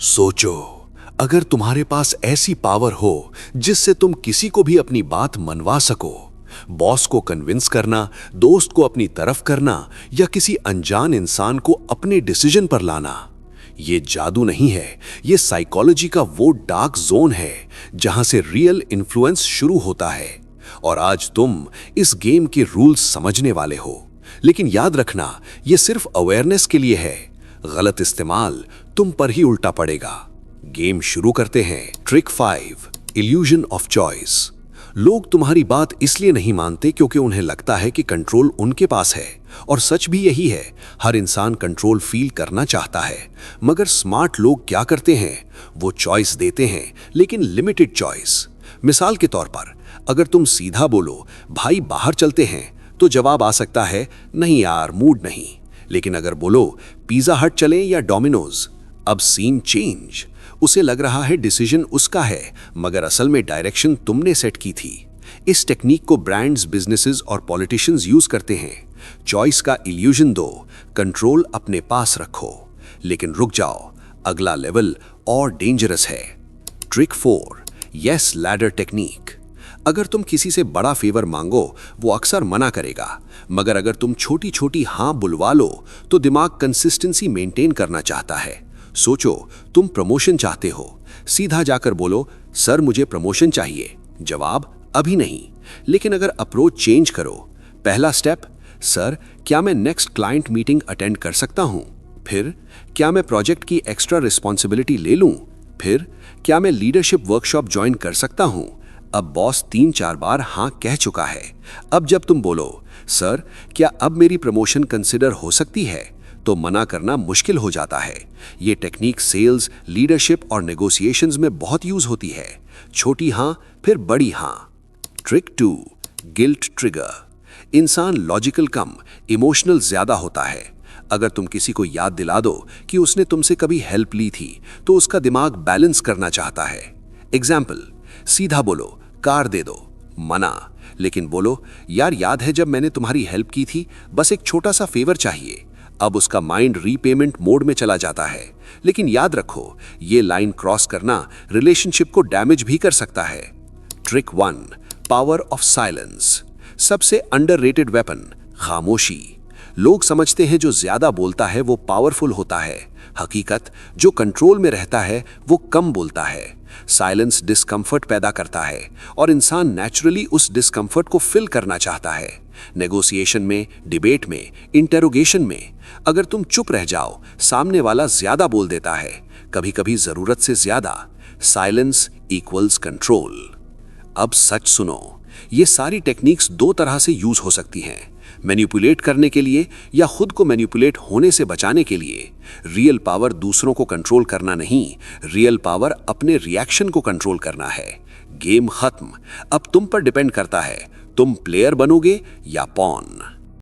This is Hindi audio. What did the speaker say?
सोचो, अगर तुम्हारे पास ऐसी पावर हो जिससे तुम किसी को भी अपनी बात मनवा सको, बॉस को कन्विंस करना, दोस्त को अपनी तरफ करना या किसी अनजान इंसान को अपने डिसीजन पर लाना, ये जादू नहीं है, ये साइकोलॉजी का वो डार्क जोन है जहां से रियल इन्फ्लुएंस शुरू होता है। और आज तुम इस गेम के रूल्स समझने वाले हो। लेकिन याद रखना, ये सिर्फ अवेयरनेस के लिए है। गलत इस्तेमाल तुम पर ही उल्टा पड़ेगा। गेम शुरू करते हैं। Trick 5, illusion of choice. लोग तुम्हारी बात इसलिए नहीं मानते क्योंकि उन्हें लगता है कि कंट्रोल उनके पास है, और सच भी यही है। हर इंसान कंट्रोल फील करना चाहता है, मगर स्मार्ट लोग क्या करते हैं, वो चॉइस देते हैं, लेकिन लिमिटेड चॉइस। मिसाल के तौर पर, अगर तुम सीधा बोलो भाई बाहर चलते हैं, तो जवाब आ सकता है नहीं यार, मूड नहीं। लेकिन अगर बोलो पिज्जा हट चलें या डोमिनोज, अब सीन चेंज। उसे लग रहा है डिसीजन उसका है, मगर असल में डायरेक्शन तुमने सेट की थी। इस टेक्निक को ब्रांड्स, बिजनेसेस और पॉलिटिशियंस यूज करते हैं। चॉइस का इल्यूजन दो, कंट्रोल अपने पास रखो। लेकिन रुक जाओ, अगला लेवल और डेंजरस है। Trick 4, yes ladder technique. अगर तुम किसी से बड़ा फेवर मांगो, वो अक्सर मना करेगा, मगर अगर तुम छोटी छोटी हाँ बुलवा लो तो दिमाग कंसिस्टेंसी मेंटेन करना चाहता है। सोचो, तुम प्रमोशन चाहते हो, सीधा जाकर बोलो सर मुझे प्रमोशन चाहिए, जवाब अभी नहीं। लेकिन अगर अप्रोच चेंज करो, पहला स्टेप, सर क्या मैं नेक्स्ट क्लाइंट मीटिंग अटेंड कर सकता हूं? फिर क्या मैं प्रोजेक्ट की एक्स्ट्रा रिस्पॉन्सिबिलिटी ले लूं? फिर क्या मैं लीडरशिप वर्कशॉप ज्वाइन कर सकता हूं? अब बॉस 3-4 बार हाँ कह चुका है। अब जब तुम बोलो सर क्या अब मेरी प्रमोशन कंसिडर हो सकती है, तो मना करना मुश्किल हो जाता है। ये टेक्निक सेल्स, लीडरशिप और नेगोशिएशंस में बहुत यूज होती है। छोटी हाँ फिर बड़ी हाँ। Trick 2, guilt trigger. इंसान लॉजिकल कम, इमोशनल ज्यादा होता है। अगर तुम किसी को याद दिला दो कि उसने तुमसे कभी हेल्प ली थी, तो उसका दिमाग बैलेंस करना चाहता है। एग्जाम्पल, सीधा बोलो कार दे दो, मना। लेकिन बोलो यार याद है जब मैंने तुम्हारी हेल्प की थी, बस एक छोटा सा फेवर चाहिए। अब उसका माइंड रीपेमेंट मोड में चला जाता है। लेकिन याद रखो, ये लाइन क्रॉस करना रिलेशनशिप को डैमेज भी कर सकता है। Trick 1, power of silence. सबसे अंडररेटेड वेपन, खामोशी। लोग समझते हैं जो ज्यादा बोलता है वो पावरफुल होता है। हकीकत, जो कंट्रोल में रहता है वो कम बोलता है। साइलेंस डिस्कंफर्ट पैदा करता है और इंसान नेचुरली उस डिस्कंफर्ट को फिल करना चाहता है। नेगोशिएशन में, डिबेट में, इंटेरोगेशन में अगर तुम चुप रह जाओ, सामने वाला ज्यादा बोल देता है, कभी कभी जरूरत से ज्यादा। Silence equals control. अब सच सुनो, ये सारी टेक्निक्स 2 तरह से यूज हो सकती हैं, मैनिपुलेट करने के लिए या खुद को मैनिपुलेट होने से बचाने के लिए। रियल पावर दूसरों को कंट्रोल करना नहीं, रियल पावर अपने रिएक्शन को कंट्रोल करना है। गेम खत्म, अब तुम पर डिपेंड करता है, तुम प्लेयर बनोगे या पॉन।